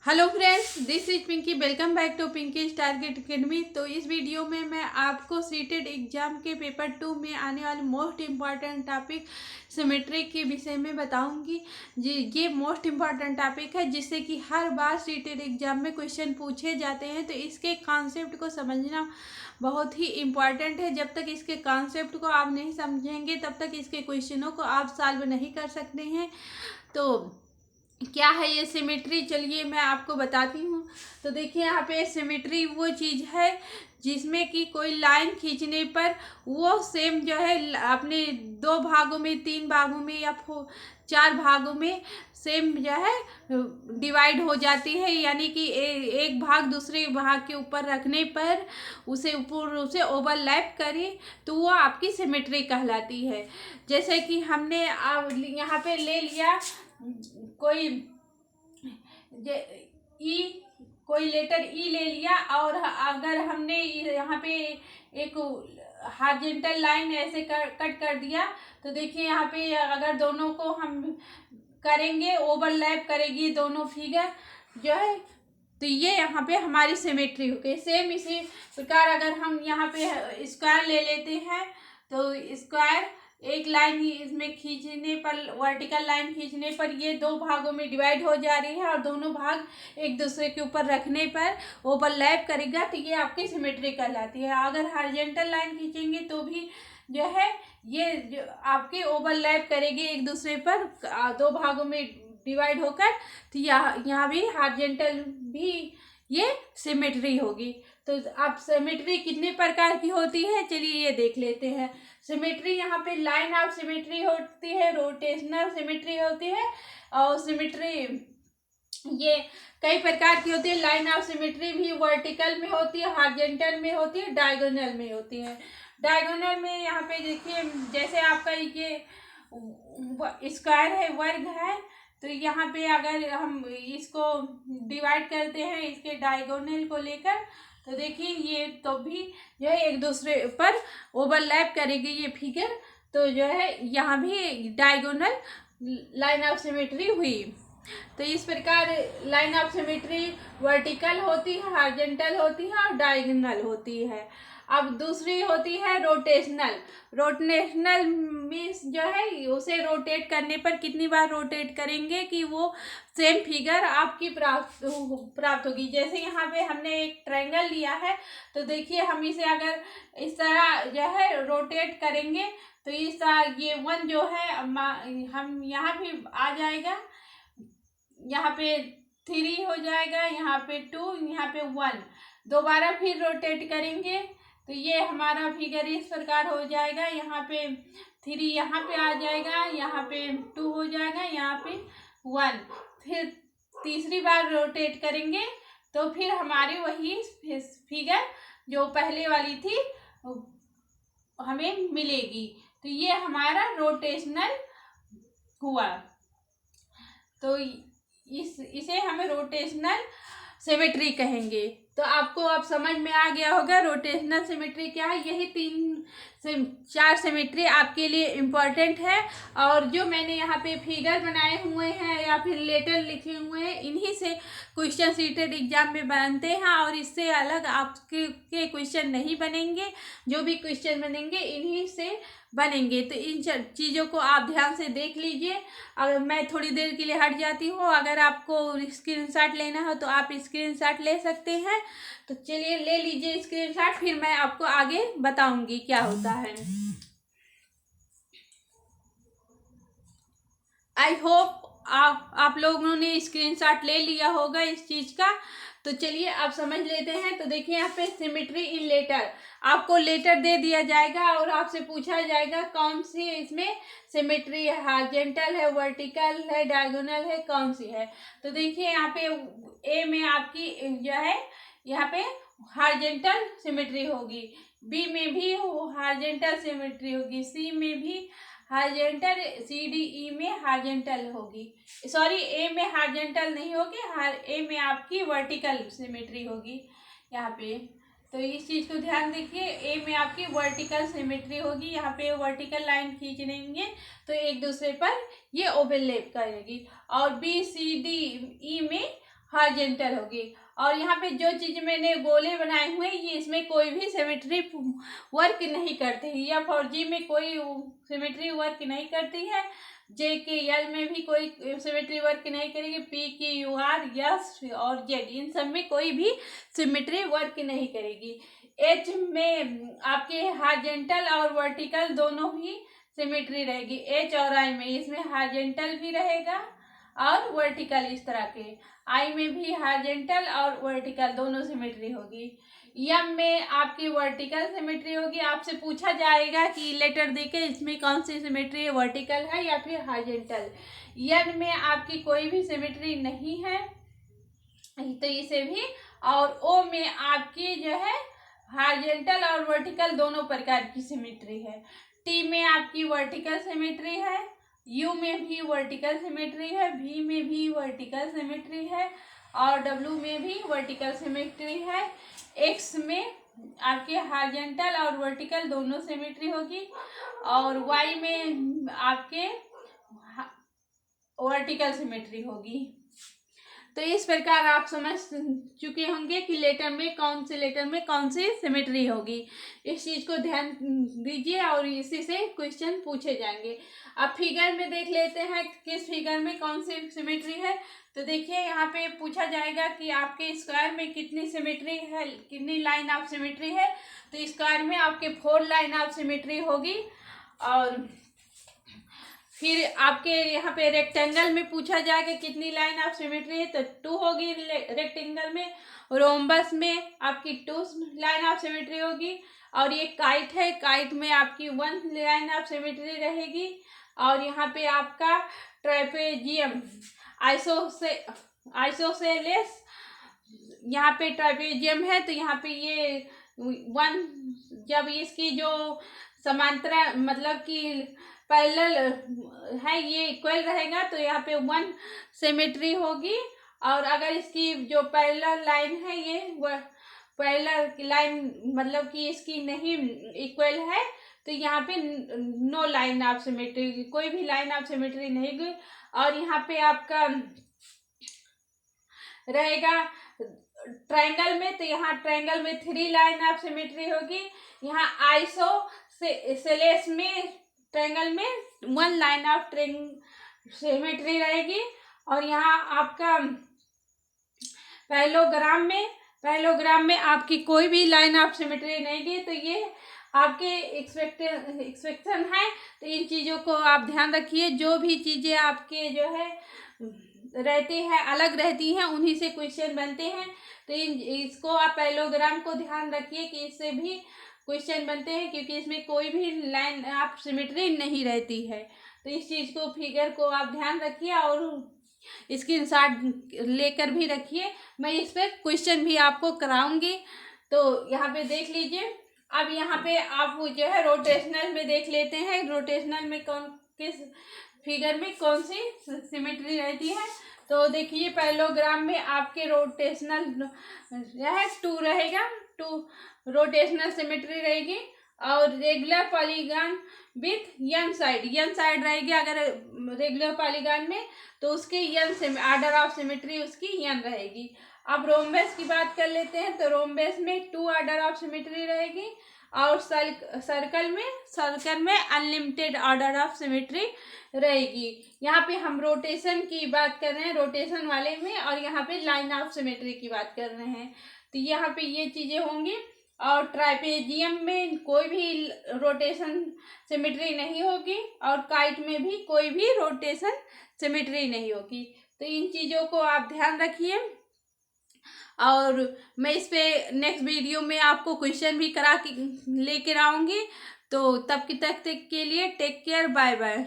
Hello friends, this is Pinky. Welcome back to Pinky target academy. तो इस video में मैं आपको सीटेड एग्जाम के पेपर 2 में आने वाले मोस्ट इम्पॉर्टेंट टॉपिक सिमेट्री के विषय में बताऊंगी। जी, ये मोस्ट इम्पॉर्टेंट टॉपिक है जिससे कि हर बार सीटेड एग्जाम में क्वेश्चन पूछे जाते हैं। तो इसके कॉन्सेप्ट को समझना बहुत ही इम्पॉर्टेंट है। जब तक इसके कॉन्सेप्ट को आप नहीं समझेंगे तब तक इसके क्वेश्चनों को आप सॉल्व नहीं कर सकते हैं। तो क्या है ये सिमेट्री, चलिए मैं आपको बताती हूँ। तो देखिए, यहाँ पे सिमेट्री वो चीज़ है जिसमें कि कोई लाइन खींचने पर वो सेम जो है अपने 2 भागों में, 3 भागों में या 4 भागों में सेम जो है डिवाइड हो जाती है। यानी कि एक भाग दूसरे भाग के ऊपर रखने पर उसे ओवरलैप करे तो वो आपकी सिमेट्री कहलाती है। जैसे कि हमने यहाँ पे ले लिया कोई ई, कोई लेटर ई ले लिया और अगर हमने यहाँ पे एक हॉरिजॉन्टल लाइन ऐसे कट कर दिया तो देखिए यहाँ पे अगर दोनों को हम करेंगे, ओवरलैप करेगी दोनों फिगर जो है, तो ये यहाँ पे हमारी सिमेट्री हो गई। सेम इसी प्रकार अगर हम यहाँ पे स्क्वायर ले लेते हैं तो स्क्वायर एक लाइन ही इसमें खींचने पर, वर्टिकल लाइन खींचने पर ये 2 भागों में डिवाइड हो जा रही है और दोनों भाग एक दूसरे के ऊपर रखने पर ओवरलैप करेगा तो ये आपकी सिमेट्री कहलाती है। अगर हॉरिजॉन्टल लाइन खींचेंगे तो भी जो है ये जो आपके ओवरलैप करेगी एक दूसरे पर 2 भागों में डिवाइड होकर, तो यहाँ भी हॉरिजॉन्टल भी ये सिमेट्री होगी। तो आप सिमेट्री कितने प्रकार की होती है चलिए ये देख लेते हैं। सिमेट्री यहाँ पे लाइन ऑफ सिमेट्री होती है, रोटेशनल सिमेट्री होती है और सिमेट्री ये कई प्रकार की होती है। लाइन ऑफ सिमेट्री भी वर्टिकल में होती है, हॉरिजॉन्टल में होती है, डायगोनल में होती है। डायगोनल में यहाँ पे देखिए जैसे आपका ये स्क्वायर है, वर्ग है, तो यहाँ पे अगर हम इसको डिवाइड करते हैं इसके डायगोनल को लेकर तो देखिए ये तो भी जो है एक दूसरे पर ओवरलैप करेगी ये फिगर, तो जो है यहाँ भी डायगोनल लाइन ऑफ सिमेट्री हुई। तो इस प्रकार लाइन ऑफ सिमेट्री वर्टिकल होती है, हॉरिजॉन्टल होती है और डायगोनल होती है। अब दूसरी होती है रोटेशनल। रोटेशनल मीन्स जो है उसे रोटेट करने पर कितनी बार रोटेट करेंगे कि वो सेम फिगर आपकी प्राप्त होगी। जैसे यहाँ पे हमने एक ट्रायंगल लिया है तो देखिए हम इसे अगर इस तरह जो है रोटेट करेंगे तो इस तरह ये 1 जो है हम यहाँ भी आ जाएगा, यहाँ पे 3 हो जाएगा, यहाँ पे 2, यहाँ पे 1। दोबारा फिर रोटेट करेंगे तो ये हमारा फिगर इस प्रकार हो जाएगा। यहाँ पे 3 यहाँ पे आ जाएगा, यहाँ पे 2 हो जाएगा, यहाँ पे 1। फिर तीसरी बार रोटेट करेंगे तो फिर हमारी वही फिगर जो पहले वाली थी हमें मिलेगी। तो ये हमारा रोटेशनल हुआ। तो इसे हमें रोटेशनल सिमेट्री कहेंगे। तो आपको अब समझ में आ गया होगा रोटेशनल सिमेट्री क्या है। यही 3 से 4 सिमेट्री आपके लिए इम्पॉर्टेंट है और जो मैंने यहाँ पे फिगर बनाए हुए हैं या फिर लेटर लिखे हुए हैं इन्हीं से क्वेश्चन सीटेड एग्जाम में बनते हैं और इससे अलग आपके क्वेश्चन नहीं बनेंगे। जो भी क्वेश्चन बनेंगे इन्हीं से बनेंगे। तो इन चीज़ों को आप ध्यान से देख लीजिए। अगर मैं थोड़ी देर के लिए हट जाती हूँ, अगर आपको स्क्रीनशॉट लेना हो तो आप स्क्रीनशॉट ले सकते हैं। तो चलिए ले लीजिए स्क्रीनशॉट, फिर मैं आपको आगे बताऊंगी क्या होता है। आई होप आप लोगों ने स्क्रीनशॉट ले लिया होगा इस चीज़ का। तो चलिए आप समझ लेते हैं। तो देखिए यहाँ पे सिमेट्री इन लेटर, आपको लेटर दे दिया जाएगा और आपसे पूछा जाएगा कौन सी इसमें सिमेट्री है, हॉरिजॉन्टल है, वर्टिकल है, डायगोनल है, कौन सी है। तो देखिए यहाँ पे ए में आपकी जो है यहाँ पे हॉरिजॉन्टल सिमेट्री होगी, बी में भी हॉरिजॉन्टल सिमेट्री होगी, सी में भी हॉरिजॉन्टल, सी डी ई में हॉरिजॉन्टल होगी, सॉरी ए में हॉरिजॉन्टल नहीं होगी, ए में आपकी वर्टिकल सिमेट्री होगी यहाँ पे। तो इस चीज़ को ध्यान देखिए, ए में आपकी वर्टिकल सिमेट्री होगी, यहाँ पे वर्टिकल लाइन खींच लेंगे तो एक दूसरे पर ये ओवरलैप करेगी। और बी सी डी ई में हॉरिजॉन्टल होगी। और यहाँ पे जो चीज मैंने गोले बनाए हुए ये इसमें कोई भी सिमेट्री वर्क नहीं करती है, या 4G में कोई सिमेट्री वर्क नहीं करती है, JKL में भी कोई सिमेट्री वर्क नहीं करेगी, PQR, S और Z इन सब में कोई भी सिमेट्री वर्क नहीं करेगी। H में आपके हॉरिजॉन्टल और वर्टिकल दोनों ही सिमेट्री रहेगी। H और I में इसमें हॉरिजॉन्टल भी रहेगा और वर्टिकल इस तरह के, I में भी हॉरिजॉन्टल और वर्टिकल दोनों सिमेट्री होगी। M में आपकी वर्टिकल सिमेट्री होगी। आपसे पूछा जाएगा कि लेटर देके इसमें कौन सी सिमेट्री है, वर्टिकल है या फिर हॉरिजॉन्टल। N में आपकी कोई भी सिमेट्री नहीं है तो इसे भी, और O में आपकी जो है हॉरिजॉन्टल और वर्टिकल दोनों प्रकार की सिमेट्री है। T में आपकी वर्टिकल सिमेट्री है, U में भी वर्टिकल सिमेट्री है, V में भी वर्टिकल सिमेट्री है और W में भी वर्टिकल सिमेट्री है। X में आपके हॉरिजॉन्टल और वर्टिकल दोनों सिमेट्री होगी और Y में आपके वर्टिकल सिमेट्री होगी। तो इस प्रकार आप समझ चुके होंगे कि लेटर में कौन सी सिमेट्री होगी। इस चीज को ध्यान दीजिए और इसी से क्वेश्चन पूछे जाएंगे। अब फिगर में देख लेते हैं किस फिगर में कौन सी सिमेट्री है। तो देखिए यहाँ पे पूछा जाएगा कि आपके स्क्वायर में कितनी सिमेट्री है, कितनी लाइन ऑफ सिमेट्री है। तो स्क्वायर में आपके 4 लाइन ऑफ सिमेट्री होगी। और फिर आपके यहाँ पे रेक्टेंगल में पूछा जाएगा कितनी लाइन ऑफ सिमेट्री है, तो 2 होगी रेक्टेंगल में। रोम्बस में आपकी 2 लाइन ऑफ सिमेट्री होगी। और ये काइट है, काइट में आपकी 1 लाइन ऑफ सिमेट्री रहेगी। और यहाँ पे आपका ट्रापेजियम आइसोसेलेस, यहाँ पे ट्रापेजियम है तो यहाँ पे ये 1, जब इसकी जो समांतर मतलब कि पैरेलल है ये इक्वल रहेगा तो यहाँ पे 1 सिमेट्री होगी। और अगर इसकी जो पैरेलल लाइन है ये पैरेलल लाइन मतलब कि इसकी नहीं इक्वल है तो यहाँ पे नो लाइन ऑफ सिमेट्री, कोई भी लाइन ऑफ सिमेट्री नहीं होगी। और यहाँ पे आपका रहेगा ट्रायंगल में, तो यहाँ ट्रायंगल में 3 लाइन ऑफ सिमेट्री होगी। यहाँ आइसोसेलेस में ट्रायंगल में 1 लाइन ऑफ सिमेट्री रहेगी। और यहाँ आपका पैरेललोग्राम में आपकी कोई भी लाइन ऑफ सिमेट्री नहीं दी। तो ये आपके एक्सपेक्टेशन है। तो इन चीज़ों को आप ध्यान रखिए। जो भी चीज़ें आपके जो है रहती है अलग रहती हैं उन्हीं से क्वेश्चन बनते हैं। तो इसको आप पैरेललोग्राम को ध्यान रखिए कि इससे भी क्वेश्चन बनते हैं, क्योंकि इसमें कोई भी लाइन ऑफ सिमेट्री नहीं रहती है। तो इस चीज़ को फिगर को आप ध्यान रखिए और स्क्रीनशॉट लेकर भी रखिए। मैं इस पर क्वेश्चन भी आपको कराऊंगी। तो यहाँ पे देख लीजिए। अब यहाँ पे आप जो है रोटेशनल में देख लेते हैं, रोटेशनल में किस फिगर में कौन सी सिमेट्री रहती है। तो देखिए पैरेललोग्राम में आपके रोटेशनल 2 रहेगा, 2 रोटेशनल सिमेट्री रहेगी। और regular polygon with n side रहेगी। अगर रेगुलर पॉलीगन में तो उसकी n ऑर्डर ऑफ सिमेट्री उसकी n रहेगी। अब रोम्बस की बात कर लेते हैं। तो रोम्बस में 2 ऑर्डर ऑफ सिमेट्री रहेगी। और सर्कल में अनलिमिटेड ऑर्डर ऑफ सिमेट्री रहेगी। यहाँ पे हम रोटेशन की बात कर रहे हैं, रोटेशन वाले में, और यहाँ पे लाइन ऑफ सिमेट्री की बात कर रहे हैं। तो यहाँ पे ये चीज़ें होंगी। और ट्रापेजियम में कोई भी रोटेशन सिमेट्री नहीं होगी और काइट में भी कोई भी रोटेशन सिमेट्री नहीं होगी। तो इन चीज़ों को आप ध्यान रखिए। और मैं इस पे नेक्स्ट वीडियो में आपको क्वेश्चन भी करा के लेकर आऊँगी। तो तब तक के लिए टेक केयर, बाय बाय।